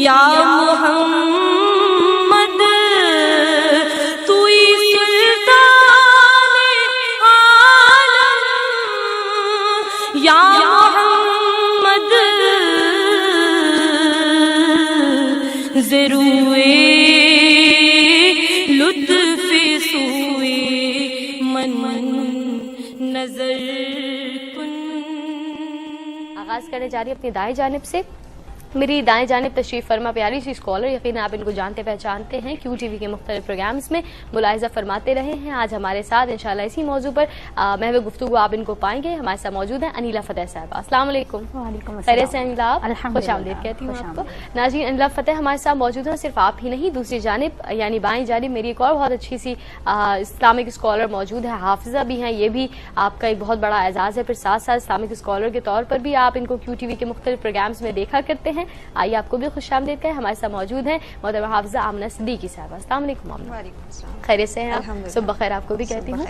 یا محمد تو ہی سلطان عالم، یا محمد ضروے لطف سوئے من نظر کن۔ آغاز کرنے جا رہی ہے اپنی دائیں جانب سے۔ میری دائیں جانب تشریف فرما پیاری سی اسکالر، یقیناً آپ ان کو جانتے پہچانتے ہیں، کیو ٹی وی کے مختلف پروگرامز میں ملاحظہ فرماتے رہے ہیں۔ آج ہمارے ساتھ انشاءاللہ اسی موضوع پر محو گفتگو آپ ان کو پائیں گے۔ ہمارے ساتھ موجود ہیں انیلا فتح صاحبہ۔ السلام علیکم۔ وعلیکم السلام۔ خیریت سے انیلا آپ؟ خوش آمدید کہتی ہوں آپ کو۔ ناظرین، انیلا فتح ہمارے ساتھ موجود ہیں، صرف آپ ہی نہیں، دوسری جانب یعنی بائیں جانب میری ایک اور بہت اچھی سی اسلامک اسکالر موجود ہے، حافظہ بھی ہیں، یہ بھی آپ کا ایک بہت بڑا اعزاز ہے۔ پھر ساتھ ساتھ اسلامک اسکالر کے طور پر بھی آپ ان کو کیو ٹی وی کے مختلف پروگرامز میں دیکھا کرتے ہیں۔ آئیے آپ کو بھی خوش آمدید کہیں۔ ہمارے ساتھ موجود ہیں محترمہ حافظہ آمنہ صدیقی صاحبہ۔ السلام علیکم آمنہ۔ وعلیکم السلام۔ خیریت سے ہیں آپ؟ صبح بخیر آپ کو بھی کہتی ہوں۔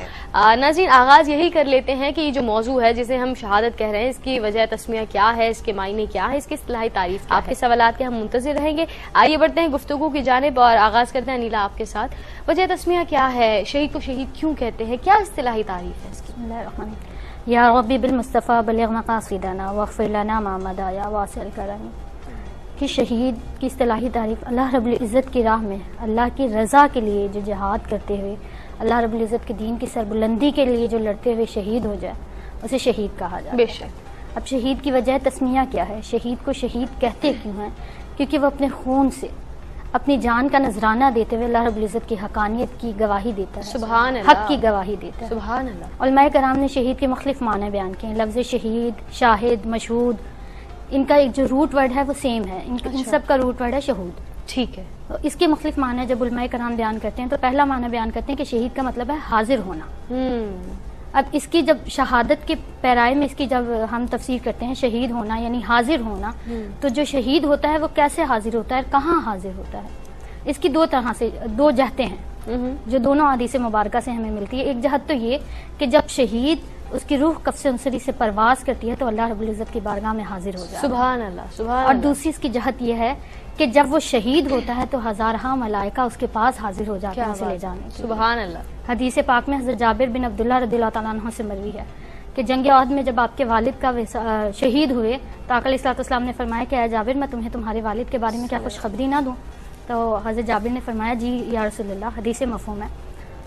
ناظرین، آغاز یہی کر لیتے ہیں کہ یہ جو موضوع ہے جسے ہم شہادت کہہ رہے ہیں، اس کی وجہ تسمیہ کیا ہے، اس کے معنی کیا ہے، اس کی اصطلاحی تعریف کیا ہے؟ آپ کے سوالات کے ہم منتظر رہیں گے۔ آئیے بڑھتے ہیں گفتگو کی جانب اور آغاز کرتے ہیں انیلا آپ کے ساتھ۔ وجہ تسمیہ کیا ہے، شہید کو شہید کیوں کہتے ہیں، کیا اصطلاحی تعریف ہے اس کی؟ بسم اللہ الرحمن الرحیم۔ یا ربی بالمصطفیٰ بلغ مقاصدنا واغفر لنا ما مضى یا واسع الکرم۔ کہ شہید کی اصطلاحی تعریف اللہ رب العزت کی راہ میں اللہ کی رضا کے لیے جو جہاد کرتے ہوئے اللہ رب العزت کے دین کی سربلندی کے لیے جو لڑتے ہوئے شہید ہو جائے اسے شہید کہا جاتا ہے۔ بے شک۔ اب شہید کی وجہ تسمیہ کیا ہے، شہید کو شہید کہتے کیوں ہیں؟ کیونکہ وہ اپنے خون سے اپنی جان کا نذرانہ دیتے ہوئے اللہ رب العزت کی حقانیت کی گواہی دیتا ہے، سبحان اللہ، حق کی گواہی دیتا ہے۔ سبحان اللہ۔ علماء کرام نے شہید کے مختلف معنی بیان کیے ہیں۔ لفظ شہید، شاہد، مشہود، ان کا ایک جو روٹ ورڈ ہے وہ سیم ہے، ان سب کا روٹ ورڈ ہے شہود۔ ٹھیک ہے۔ اس کے مختلف معنی جب علماء کرام بیان کرتے ہیں تو پہلا معنی بیان کرتے ہیں کہ شہید کا مطلب ہے حاضر ہونا۔ اب اس کی جب شہادت کے پیرائے میں اس کی جب ہم تفسیر کرتے ہیں شہید ہونا یعنی حاضر ہونا، تو جو شہید ہوتا ہے وہ کیسے حاضر ہوتا ہے، کہاں حاضر ہوتا ہے؟ اس کی دو طرح سے دو جہتیں ہیں جو دونوں حدیث مبارکہ سے ہمیں ملتی ہے۔ ایک جہت تو یہ کہ جب شہید اس کی روح قفس انصری سے پرواز کرتی ہے تو اللہ رب العزت کی بارگاہ میں حاضر ہو جاتا ہے۔ سبحان اللہ، سبحان اور اللہ۔ دوسری اس کی جہت یہ ہے کہ جب وہ شہید ہوتا ہے تو ہزارہ ملائکہ اس کے پاس حاضر ہو جاتے ہیں اسے لے جانے کے لیے۔ سبحان اللہ۔ حدیث پاک میں حضرت جابر بن عبداللہ رضی اللہ تعالیٰ عنہ سے مروی ہے کہ جنگ احد میں جب آپ کے والد کا شہید ہوئے تو آقا علیہ الصلوۃ والسلام نے فرمایا کہ اے جابر میں تمہیں تمہارے والد کے بارے میں کیا خوشخبری نہ دوں؟ تو حضرت جابر نے فرمایا جی یا رسول اللہ، حدیث مفہوم ہے۔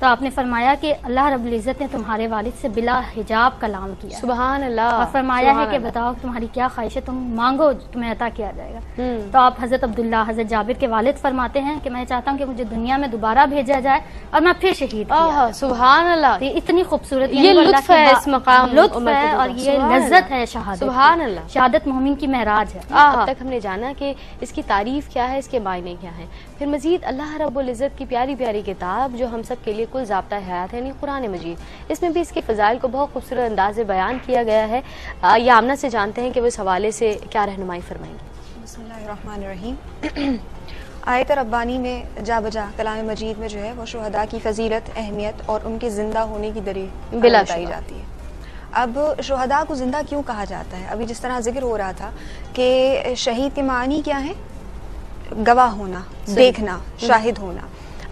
تو آپ نے فرمایا کہ اللہ رب العزت نے تمہارے والد سے بلا حجاب کلام کیا، سبحان اللہ، اور فرمایا ہے کہ بتاؤ تمہاری کیا خواہش ہے، تم مانگو تمہیں عطا کیا جائے گا۔ تو آپ حضرت عبداللہ حضرت جابر کے والد فرماتے ہیں کہ میں چاہتا ہوں کہ مجھے دنیا میں دوبارہ بھیجا جائے اور میں پھر شہید کیا۔ سبحان اللہ۔ یہ اتنی خوبصورت یہ لطف ہے اس مقام، لطف ہے اور یہ لذت ہے شہادت۔ سبحان اللہ۔ شہادت مومن کی معراج ہے۔ اب تک ہم نے جانا کہ اس کی تعریف کیا ہے، اس کے معنی کیا ہیں، پھر مزید اللہ رب العزت کی پیاری پیاری کتاب جو ہم سب کے لیے کل ضابطہ حیات ہے یعنی قرآن مجید، اس میں بھی اس کے فضائل کو بہت خوبصورت انداز سے بیان کیا گیا ہے۔ یہ آمنہ سے جانتے ہیں کہ وہ اس حوالے سے کیا رہنمائی فرمائیں گے۔ بسم اللہ الرحمن الرحیم۔ آیت ربانی میں جا بجا کلام مجید میں جو ہے وہ شہداء کی فضیلت، اہمیت اور ان کے زندہ ہونے کی دلیل بتائی جاتی ہے۔ اب شہداء کو زندہ کیوں کہا جاتا ہے؟ ابھی جس طرح ذکر ہو رہا تھا کہ شہید کے معنی کیا ہے؟ گواہ ہونا، دیکھنا، شاہد ہونا۔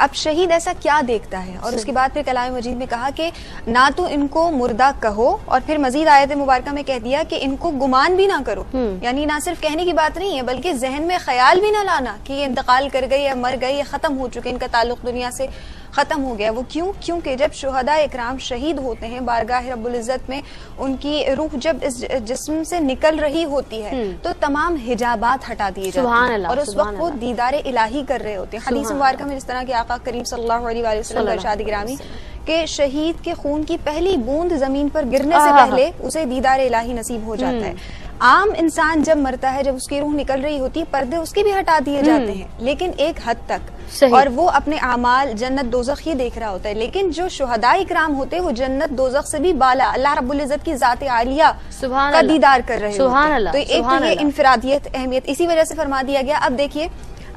اب شہید ایسا کیا دیکھتا ہے؟ اور اس کے بعد پھر کلام مجید میں کہا کہ نہ تو ان کو مردہ کہو، اور پھر مزید آیت مبارکہ میں کہہ دیا کہ ان کو گمان بھی نہ کرو، یعنی نہ صرف کہنے کی بات نہیں ہے بلکہ ذہن میں خیال بھی نہ لانا کہ یہ انتقال کر گئی یا مر گئی یا ختم ہو چکے، ان کا تعلق دنیا سے ختم ہو گیا۔ وہ کیوں؟ کیونکہ جب شہداء اکرام شہید ہوتے ہیں بارگاہ رب العزت میں، ان کی روح جب اس جسم سے نکل رہی ہوتی ہے تو تمام حجابات ہٹا دیے جاتے ہیں اور اس وقت وہ دیدار الہی کر رہے ہوتے ہیں۔ حدیث مبارکہ میں جس طرح کہ آقا کریم صلی اللہ علیہ وسلم کا ارشاد گرامی کہ شہید کے خون کی پہلی بوند زمین پر گرنے سے پہلے اسے دیدار الہی نصیب ہو جاتا ہے۔ عام انسان جب مرتا ہے، جب اس کی روح نکل رہی ہوتی ہے، پردے اس کے بھی ہٹا دیے جاتے ہیں لیکن ایک حد تک، اور وہ اپنے اعمال جنت دوزخ یہ دیکھ رہا ہوتا ہے۔ لیکن جو شہداء اکرام ہوتے ہیں وہ جنت دوزخ سے بھی بالا اللہ رب العزت کی ذات عالیہ کا دیدار کر رہے ہوتے ہیں۔ تو ایک تو یہ انفرادیت، اہمیت اسی وجہ سے فرما دیا گیا۔ اب دیکھیے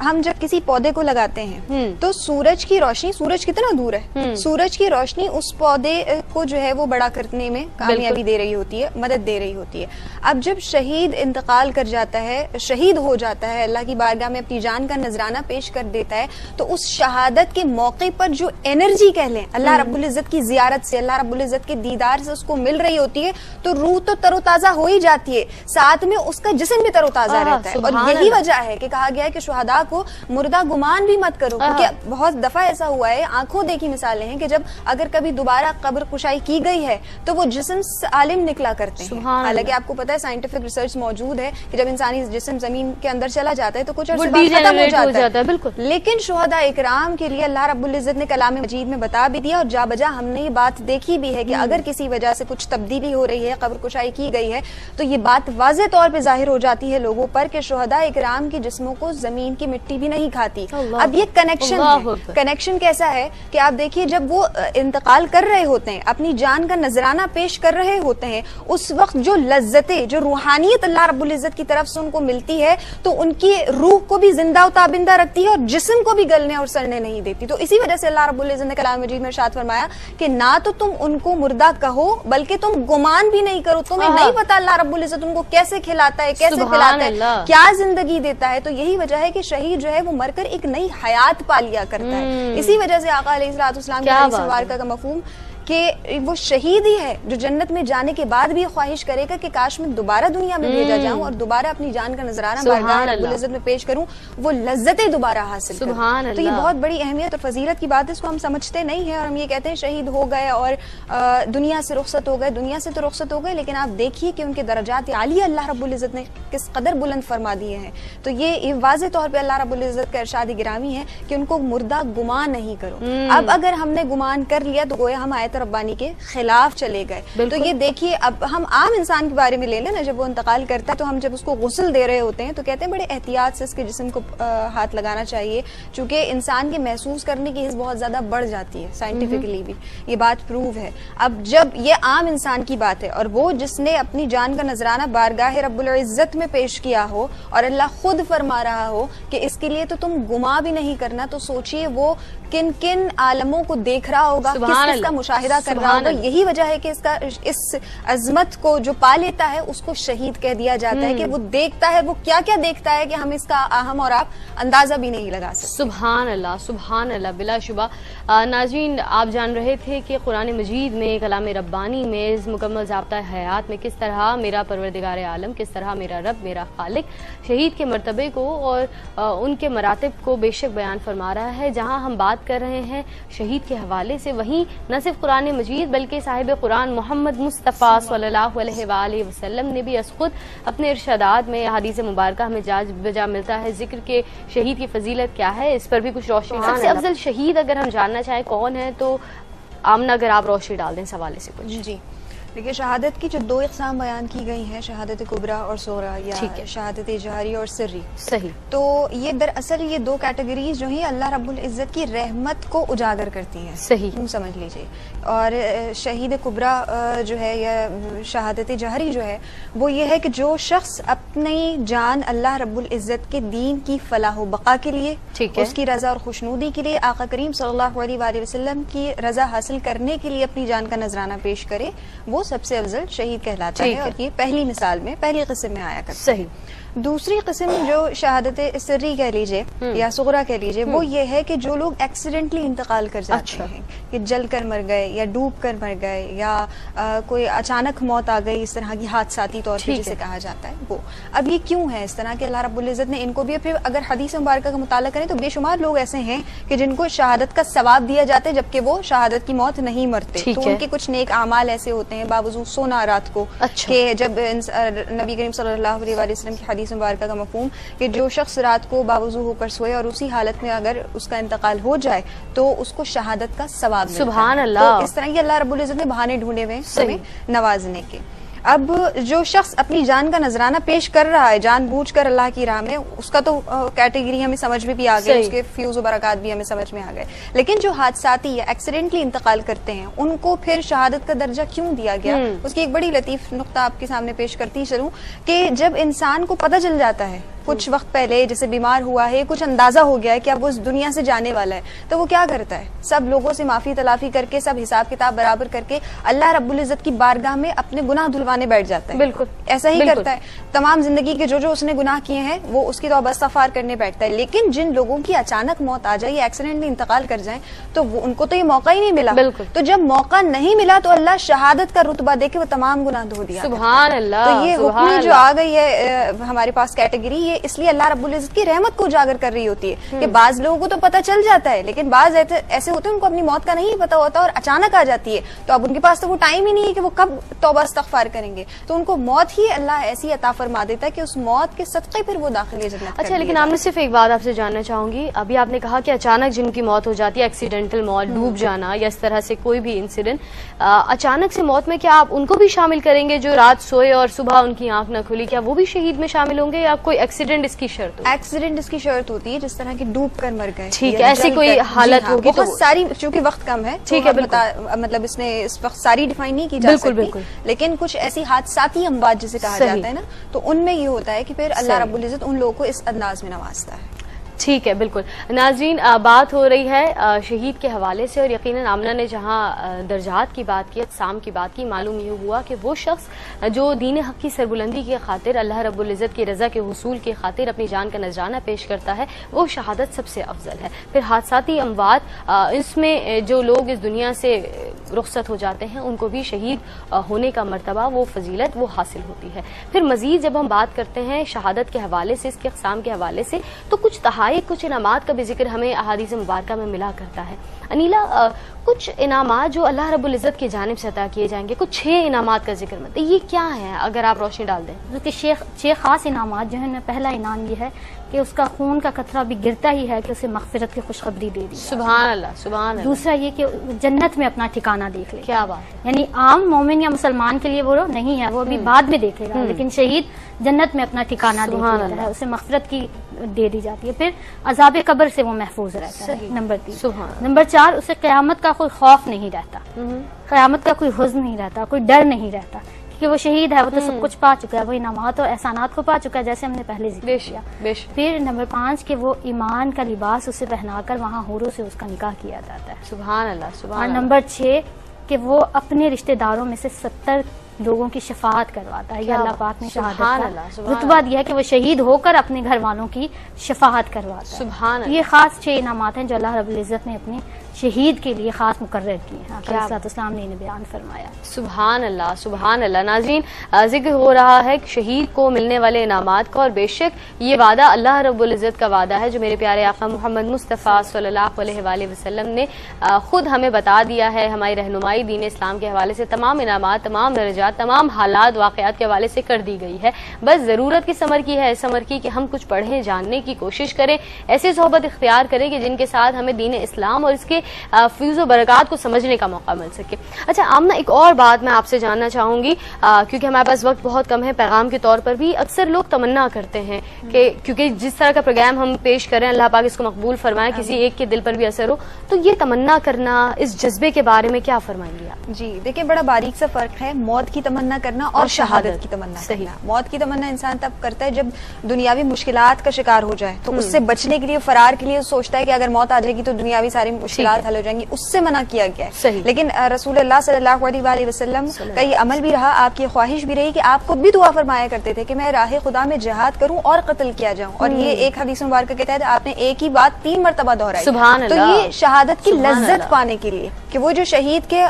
ہم جب کسی پودے کو لگاتے ہیں تو سورج کی روشنی، سورج کتنا دور ہے، سورج کی روشنی اس پودے کو جو ہے وہ بڑا کرنے میں کامیابی دے رہی ہوتی ہے، مدد دے رہی ہوتی ہے. اب جب شہید انتقال کر جاتا ہے، شہید ہو جاتا ہے، اللہ کی بارگاہ میں اپنی جان کا نذرانہ پیش کر دیتا ہے، تو اس شہادت کے موقع پر جو انرجی کہہ لیں اللہ رب العزت کی زیارت سے، اللہ رب العزت کے دیدار سے اس کو مل رہی ہوتی ہے، تو روح تو تر و تازہ ہو ہی جاتی ہے، ساتھ میں اس کا جسم بھی تر و تازہ رہتا ہے. اور یہی وجہ ہے کہ کہا گیا ہے کہ شہداء کو مردہ گمان بھی مت کرو، کیونکہ بہت دفعہ ایسا ہوا ہے، آنکھوں دیکھی مثالیں ہیں کہ جب اگر کبھی دوبارہ قبر کشائی کی گئی ہے تو وہ جسم عالم نکلا کرتے ہیں. حالانکہ آپ کو پتا ہے سائنٹیفک ریسرچ موجود ہے کہ جب انسانی جسم زمین کے اندر چلا جاتا ہے تو کچھ عرصے بعد ختم ہو جاتا ہے. بالکل. لیکن شہداء اکرام کے لیے اللہ رب العزت نے کلام مجید میں بتا بھی دیا، اور جا بجا ہم نے یہ بات دیکھی بھی ہے کہ اگر کسی وجہ سے کچھ تبدیلی ہو رہی ہے، قبر کشائی کی گئی ہے، تو یہ بات واضح طور پہ ظاہر ہو جاتی ہے لوگوں پر کہ شہداء اکرام کے جسموں کو زمین کی مٹی بھی نہیں کھاتی. اب یہ کنیکشن ہے. کنیکشن کیسا ہے کہ آپ دیکھیے جب وہ انتقال کر رہے ہوتے ہیں، اپنی جان کا نذرانہ پیش کر رہے ہوتے ہیں، اس وقت جو لذتیں، جو روحانیت اللہ رب العزت کی طرف سے ان کو ملتی ہے تو ان کی روح کو بھی زندہ و تابندہ رکھتی ہے اور جسم کو بھی گلنے اور سڑنے نہیں دیتی. تو اسی وجہ سے اللہ رب العزت نے کلام مجید میں ارشاد فرمایا کہ نہ تو تم ان کو مردہ کہو بلکہ تم گمان بھی نہیں کرو. تمہیں نہیں پتا اللہ رب العزت ان کو کیسے کھلاتا ہے، کیسے پلاتا ہے، کیا زندگی دیتا ہے. تو یہی وجہ ہے کہ شہید جو ہے وہ مر کر ایک نئی حیات پا لیا کرتا ہے. اسی وجہ سے آقا علیہ الصلوۃ والسلام کی حدیث مبارکہ کا مفہوم کہ وہ شہید ہی ہے جو جنت میں جانے کے بعد بھی خواہش کرے گا کہ کاش میں دوبارہ دنیا میں بھیجا جاؤں اور دوبارہ اپنی جان کا نذرانہ بارگاہ رب العزت میں پیش کروں، وہ لذتیں دوبارہ حاصل کروں. تو یہ بہت بڑی اہمیت اور فضیلت کی بات ہے، اس کو ہم سمجھتے نہیں ہیں اور ہم یہ کہتے ہیں شہید ہو گئے اور دنیا سے رخصت ہو گئے. دنیا سے تو رخصت ہو گئے لیکن آپ دیکھیے کہ ان کے درجات عالیہ اللہ رب العزت نے کس قدر بلند فرما دیے ہیں. تو یہ واضح طور پہ اللہ رب العزت کا ارشاد گرامی ہے کہ ان کو مردہ گمان نہیں کرو. اب اگر ہم نے گمان کر لیا تو گویا ہم آیت ربانی کے خلاف چلے گئے. تو یہ دیکھیے اب ہم عام انسان کے بارے میں لے لیں نا، جب وہ انتقال کرتا ہے تو ہم جب اس کو غسل دے رہے ہوتے ہیں تو کہتے ہیں بڑے احتیاط سے اس کے جسم کو ہاتھ لگانا چاہیے، چونکہ انسان کے محسوس کرنے کی حس بہت زیادہ بڑھ جاتی ہے. سائنٹیفکلی بھی یہ بات پروو ہے. اب جب یہ عام انسان کی بات ہے اور وہ جس نے اپنی جان کا نذرانہ بارگاہ رب العزت میں پیش کیا ہو اور اللہ خود فرما رہا ہو کہ اس کے لیے تو تم گما بھی نہیں کرنا، تو سوچئے وہ کن کن عالموں کو دیکھ رہا ہوگا، کس کا مشاہدہ کر رہا ہوگا. یہی وجہ ہے کہ اس عظمت کو جو پا لیتا ہے اس کو شہید کہہ دیا جاتا ہے کہ وہ دیکھتا ہے، وہ کیا کیا دیکھتا ہے کہ ہم اس کا ہم اور آپ اندازہ بھی نہیں لگا سکتے. سبحان اللہ، سبحان اللہ. بلا شبہ ناظرین آپ جان رہے تھے کہ قرآن مجید میں کلام ربانی میں اس مکمل ضابطہ حیات میں کس طرح میرا پروردگار عالم، کس طرح میرا رب، میرا خالق شہید کے مرتبے کو اور ان کے مراتب کو بے شک بیان فرما رہا ہے. جہاں ہم بات کر رہے ہیں شہید کے حوالے سے، وہیں نہ صرف قرآن مجید بلکہ صاحب قرآن محمد مصطفیٰ صلی اللہ علیہ وآلہ وسلم نے بھی از خود اپنے ارشادات میں حدیث مبارکہ ہمیں جاج بجا ملتا ہے ذکر کے شہید کی فضیلت کیا ہے، اس پر بھی کچھ روشنی. سب سے افضل شہید اگر ہم جاننا چاہیں کون ہے تو آمنہ اگر آپ روشنی ڈال دیں اس حوالے سے کچھ. جی دیکھیے شہادت کی جو دو اقسام بیان کی گئی ہیں، شہادت کبریٰ اور صغریٰ یا شہادت جہری اور سری. صحیح. تو یہ دراصل یہ دو کیٹیگریز جو ہیں اللہ رب العزت کی رحمت کو اجاگر کرتی ہیں. صحیح سمجھ لیجئے. اور شہید کبریٰ جو ہے یا شہادت جہری جو ہے وہ یہ ہے کہ جو شخص اپنی جان اللہ رب العزت کے دین کی فلاح و بقا کے لیے، اس کی رضا اور خوشنودی کے لیے، آقا کریم صلی اللہ علیہ وآلہ وسلم کی رضا حاصل کرنے کے لیے اپنی جان کا نذرانہ پیش کرے، وہ سب سے افضل شہید کہلاتا ہے. اور یہ پہلی مثال میں پہلی قسم میں آیا کرتا ہے. صحیح. دوسری قسم جو شہادت سری کہہ لیجئے یا صغریٰ کہہ لیجئے وہ یہ ہے کہ جو لوگ ایکسیڈنٹلی انتقال کر جاتے ہیں، کہ جل کر مر گئے یا ڈوب کر مر گئے یا کوئی اچانک موت آ گئی، اس طرح کی حادثاتی طور پہ جسے کہا جاتا ہے وہ. اب یہ کیوں ہے اس طرح کہ اللہ رب العزت نے ان کو بھی، پھر اگر حدیث مبارکہ کا مطالعہ کریں تو بے شمار لوگ ایسے ہیں کہ جن کو شہادت کا ثواب دیا جاتا ہے جبکہ وہ شہادت کی موت نہیں مرتے. تو ان کے کچھ نیک اعمال ایسے ہوتے ہیں باوضو سونا رات کو، کہ جب نبی کریم صلی اللہ علیہ وسلم کی حدیث مبارکہ کا مفہوم کہ جو شخص رات کو باوضو ہو کر سوئے اور اسی حالت میں اگر اس کا انتقال ہو جائے تو اس کو شہادت کا ثواب ملتا ہے. سبحان اللہ. تو اس طرح یہ اللہ رب العزت نے بہانے ڈھونڈے ہوئے ہمیں نوازنے کے. اب جو شخص اپنی جان کا نذرانہ پیش کر رہا ہے جان بوجھ کر اللہ کی راہ میں، اس کا تو کیٹیگری ہمیں سمجھ میں بھی آ گئی، اس کے فیوز و برکات بھی ہمیں سمجھ میں آ گئے. لیکن جو حادثاتی یا ایکسیڈنٹلی انتقال کرتے ہیں ان کو پھر شہادت کا درجہ کیوں دیا گیا؟ اس کی ایک بڑی لطیف نقطہ آپ کے سامنے پیش کرتی چلوں کہ جب انسان کو پتہ چل جاتا ہے کچھ وقت پہلے جیسے بیمار ہوا ہے, کچھ اندازہ ہو گیا ہے کہ اب وہ اس دنیا سے جانے والا ہے, تو وہ کیا کرتا ہے؟ سب لوگوں سے معافی تلافی کر کے, سب حساب کتاب برابر کر کے اللہ رب العزت کی بارگاہ میں اپنے گناہ دھلوانے بیٹھ جاتا ہے. بالکل ایسا ہی کرتا ہے. تمام زندگی کے جو اس نے گناہ کیے ہیں وہ اس کی توبہ استغفار کرنے بیٹھتا ہے. لیکن جن لوگوں کی اچانک موت آ جائے یا ایکسیڈنٹ میں انتقال کر جائیں تو ان کو تو یہ موقع ہی نہیں ملا. تو جب موقع نہیں ملا تو اللہ شہادت کا رتبہ دے کے وہ تمام گناہ دھو دیا. سبحان اللہ. تو یہ حکم جو آ گئی ہے ہمارے پاس کیٹیگری, یہ اس لیے اللہ رب العزت کی رحمت کو اجاگر کر رہی ہوتی ہے کہ بعض لوگوں کو تو پتہ چل جاتا ہے, لیکن بعض ایسے ہوتے ہیں ان کو اپنی موت کا نہیں پتا ہوتا اور اچانک آ جاتی ہے, تو اب ان کے پاس تو وہ ٹائم ہی نہیں ہے کہ وہ کب توبہ استغفار کریں گے, تو ان کو موت ہی اللہ ایسی عطا فرما دیتا ہے کہ اس موت کے صدقے پھر وہ داخل جنت. اچھا, لیکن آپ نے صرف ایک بات آپ سے جاننا چاہوں گی, ابھی آپ نے کہا کہ اچانک جن کی موت ہو جاتی ہے, ایکسیڈنٹل موت, ڈوب جانا یا اس طرح سے کوئی بھی انسیڈنٹ, اچانک سے موت میں کیا آپ ان کو بھی شامل کریں گے جو رات سوئے اور صبح ان کی آنکھ نہ کھلی, کیا وہ بھی شہید میں شامل ہوں گے یا کوئی ایکسیڈنٹ اس کی شرط ہوگی؟ ایکسیڈنٹ اس کی شرط ہوتی ہے, جس طرح کی ڈوب کر مر گئے. ٹھیک ہے, ایسی کوئی حالت ہوگی تو بہت ساری, چونکہ وقت کم ہے, ٹھیک ہے, مطلب اس نے اس وقت ساری ڈیفائن نہیں کی جا سکتی, لیکن کچھ ایسی حادثاتی اموات جسے کہا جاتا ہے نا, تو ان میں یہ ہوتا ہے کہ پھر اللہ رب العزت ان لوگوں کو اس انداز میں نوازتا ہے. ٹھیک ہے, بالکل. ناظرین, بات ہو رہی ہے شہید کے حوالے سے, اور یقیناً آمنہ نے جہاں درجات کی بات کی, اقسام کی بات کی, معلوم یہ ہوا کہ وہ شخص جو دین حق کی سربلندی کی خاطر, اللہ رب العزت کی رضا کے حصول کی خاطر اپنی جان کا نذرانہ پیش کرتا ہے, وہ شہادت سب سے افضل ہے. پھر حادثاتی اموات, اس میں جو لوگ اس دنیا سے رخصت ہو جاتے ہیں ان کو بھی شہید ہونے کا مرتبہ, وہ فضیلت وہ حاصل ہوتی ہے. پھر مزید جب ہم بات کرتے ہیں شہادت کے حوالے سے, اس کے اقسام کے حوالے سے, تو کچھ کچھ انعامات کا بھی ذکر ہمیں احادیث مبارکہ میں ملا کرتا ہے. انیلا, کچھ انعامات جو اللہ رب العزت کی جانب سے عطا کیے جائیں گے, کچھ 6 انعامات کا ذکر ملتا ہے, یہ کیا ہے اگر آپ روشنی ڈال دیں؟ 6 خاص انعامات جو ہیں. پہلا انعام یہ ہے کہ اس کا خون کا قطرہ بھی گرتا ہی ہے کہ اسے مغفرت کی خوشخبری دے دی. سبحان اللہ, سبحان اللہ. دوسرا یہ کہ جنت میں اپنا ٹھکانہ دیکھ لے. کیا بات ہے. یعنی عام مومن یا مسلمان کے لیے وہ نہیں ہے, وہ ابھی بعد میں دیکھے گا, لیکن شہید جنت میں اپنا ٹھکانہ دیکھ لیتا ہے, اسے مغفرت کی دے دی جاتی ہے. پھر عذاب قبر سے وہ محفوظ رہتا ہے. نمبر 4, اسے قیامت کا کوئی خوف نہیں رہتا, قیامت کا کوئی حزن نہیں رہتا, کوئی ڈر نہیں رہتا, کہ وہ شہید ہے, وہ تو سب کچھ پا چکا ہے, وہ انعامات اور احسانات کو پا چکا ہے, جیسے ہم نے پہلے ذکر کیا. پھر نمبر 5 کہ وہ ایمان کا لباس اسے پہنا کر وہاں حوروں سے اس کا نکاح کیا جاتا ہے. سبحان اللہ, سبحان اللہ. اور نمبر 6 کہ وہ اپنے رشتہ داروں میں سے 70 لوگوں کی شفاعت کرواتا ہے. یہ اللہ پاک نے شہادت کا رتبہ دیا ہے کہ وہ شہید ہو کر اپنے گھر والوں کی شفاعت کرواتا ہے. سبحان اللہ. یہ خاص 6 انعامات ہیں جو اللہ رب العزت نے اپنے شہید کے لیے خاص مقرر کیے ہیں. علیہ الصلوۃ والسلام نے انہیں بیان فرمایا. سبحان اللہ, سبحان اللہ. ناظرین, ذکر ہو رہا ہے کہ شہید کو ملنے والے انعامات کا, اور بے شک یہ وعدہ اللہ رب العزت کا وعدہ ہے جو میرے پیارے آقا محمد مصطفیٰ صلی اللہ علیہ وآلہ وسلم نے خود ہمیں بتا دیا ہے. ہماری رہنمائی دین اسلام کے حوالے سے تمام انعامات, تمام درجات, تمام حالات, واقعات کے حوالے سے کر دی گئی ہے. بس ضرورت کس امر کی ہے, اس امر کی کہ ہم کچھ پڑھیں, جاننے کی کوشش کریں, ایسی صحبت اختیار کریں کہ جن کے ساتھ ہمیں دین اسلام اور اس کے فیض و برکات کو سمجھنے کا موقع مل سکے. اچھا آمنہ, ایک اور بات میں آپ سے جاننا چاہوں گی, کیونکہ ہمارے پاس وقت بہت کم ہے. پیغام کے طور پر بھی اکثر لوگ تمنا کرتے ہیں کہ کیونکہ جس طرح کا پروگرام ہم پیش کریں, اللہ پاک اس کو مقبول فرمائے, کسی ایک کے دل پر بھی اثر ہو, تو یہ تمنا کرنا, اس جذبے کے بارے میں کیا فرمائیں گے آپ؟ جی دیکھیں, بڑا باریک سا فرق ہے موت کی تمنا کرنا اور شہادت کی تمنا کرنا. موت کی تمنا انسان تب کرتا ہے جب دنیاوی مشکلات کا شکار ہو جائے, تو اس سے بچنے کے لیے, فرار کے لیے سوچتا ہے کہ اگر موت آ جائے گی تو دنیاوی ساری مشکلات حل ہو جائیں گی, اس سے منع کیا گیا ہے. لیکن رسول اللہ صلی اللہ علیہ وآلہ وسلم کا یہ عمل بھی رہا, آپ کی خواہش بھی رہی کہ آپ خود بھی دعا فرمایا کرتے تھے کہ میں راہ خدا میں جہاد کروں اور قتل کیا جاؤں, اور یہ ایک حدیث مبارکہ کے تحت آپ نے ایک ہی بات 3 مرتبہ دہرائی. تو یہ شہادت کی لذت پانے کے لیے کہ وہ جو شہید کے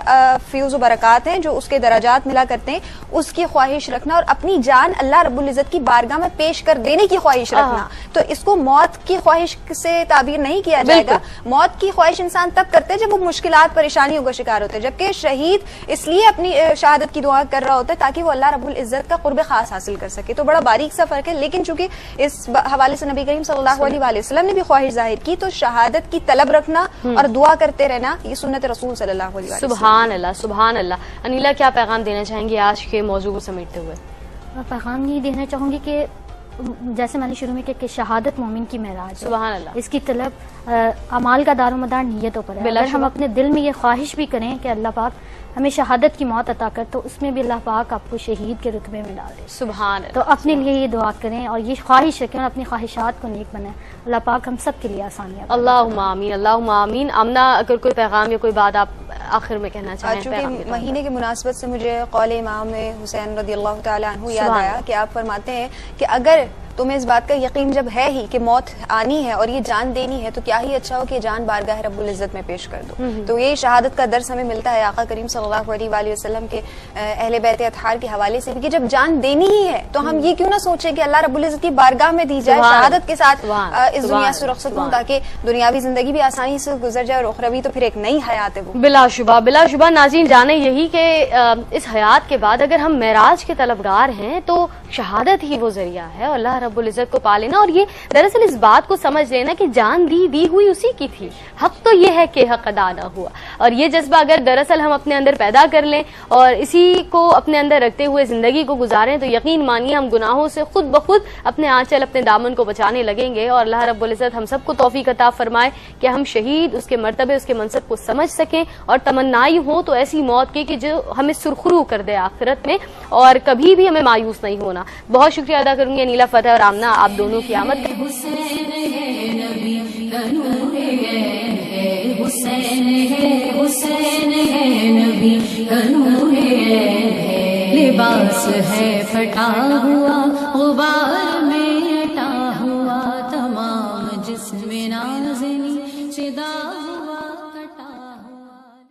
فیض و برکات ہیں, جو اس کے درجات ملا کرتے ہیں, اس کی خواہش رکھنا, اور اپنی جان اللہ رب العزت کی بارگاہ میں پیش کر دینے کی خواہش رکھنا. تو اس کو موت کی خواہش سے تعبیر نہیں کیا جائے گا. موت کی خواہش انسان تب کرتے ہیں جب وہ مشکلات, پریشانیوں کا شکار ہوتے ہیں, جبکہ شہید اس لیے اپنی شہادت کی دعا کر رہا ہوتا ہے تاکہ وہ اللہ رب العزت کا قرب خاص حاصل کر سکے. تو بڑا باریک سا فرق ہے, لیکن چونکہ اس حوالے سے نبی کریم صلی اللہ علیہ وآلہ وسلم نے بھی خواہش ظاہر کی, تو شہادت کی طلب رکھنا اور دعا کرتے رہنا یہ سنت رسول صلی اللہ علیہ وسلم. سبحان اللہ, سبحان اللہ. انیلا, کیا پیغام دینا چاہیں گے آج کے موضوع کو سمیٹتے ہوئے؟ میں پیغام یہ دینا چاہوں گی کہ جیسے میں نے شروع میں کہا کہ شہادت مومن کی معراج ہے. سبحان اللہ. اس کی طلب اعمال کا دار و مدار نیتوں پر ہے. اگر ہم اپنے دل میں یہ خواہش بھی کریں کہ اللہ پاک ہمیں شہادت کی موت عطا کر, تو اس میں بھی اللہ پاک آپ کو شہید کے رتبے میں ڈال دے. سبحان اللہ. تو اپنے لیے یہ دعا کریں اور یہ خواہش رکھیں اور اپنی خواہشات کو نیک بنائیں. اللہ پاک ہم سب کے لیے آسانیاں. اللہم آمین, اللہم آمین. آمنہ, اگر کوئی پیغام یا کوئی بات آپ آخر میں کہنا چاہیں. چونکہ مہینے کی مناسبت سے مجھے قول امام حسین رضی اللہ تعالی عنہ یاد آیا کہ آپ فرماتے ہیں کہ اگر تمہیں اس بات کا یقین جب ہے ہی کہ موت آنی ہے اور یہ جان دینی ہے, تو کیا ہی اچھا ہو کہ جان بارگاہ رب العزت میں پیش کر دو. تو یہ شہادت کا درس ہمیں ملتا ہے آقا کریم صلی اللہ علیہ وآلہ وسلم کے اہل بیت اطہار کے حوالے سے کہ جب جان دینی ہی ہے تو ہم یہ کیوں نہ سوچیں کہ اللہ رب العزت کی بارگاہ میں دی جائے شہادت کے ساتھ اس دنیا سے رخصت ہوں, تاکہ دنیاوی زندگی بھی آسانی سے گزر جائے اور اخروی تو پھر ایک نئی حیات ہے وہ. بلا شبہ, بلا شبہ. ناظرین جانے یہی کہ اس حیات کے بعد اگر ہم معراج کے طلبگار ہیں تو شہادت ہی وہ ذریعہ ہے, اور اللہ رب العزت کو پا لینا. اور یہ دراصل اس بات کو سمجھ لینا کہ جان دی ہوئی اسی کی تھی, حق تو یہ ہے کہ حق ادا نہ ہوا. اور یہ جذبہ اگر دراصل ہم اپنے اندر پیدا کر لیں اور اسی کو اپنے اندر رکھتے ہوئے زندگی کو گزاریں, تو یقین مانیے ہم گناہوں سے خود بخود اپنے آنچل, اپنے دامن کو بچانے لگیں گے. اور اللہ رب العزت ہم سب کو توفیق عطا فرمائے کہ ہم شہید, اس کے مرتبے, اس کے منصب کو سمجھ سکیں, اور تمنائی ہو تو ایسی موت کی کہ جو ہمیں سرخرو کر دے آخرت میں, اور کبھی بھی ہمیں مایوس نہیں ہونا. بہت شکریہ ادا کروں گی انیلا فتح اور آمنہ, آپ دونوں کی آمد. حسین ہے نبی کا نور ہے, حسین ہے, حسین ہے نبی کا نور ہے, لباس ہے پھٹا ہوا غبار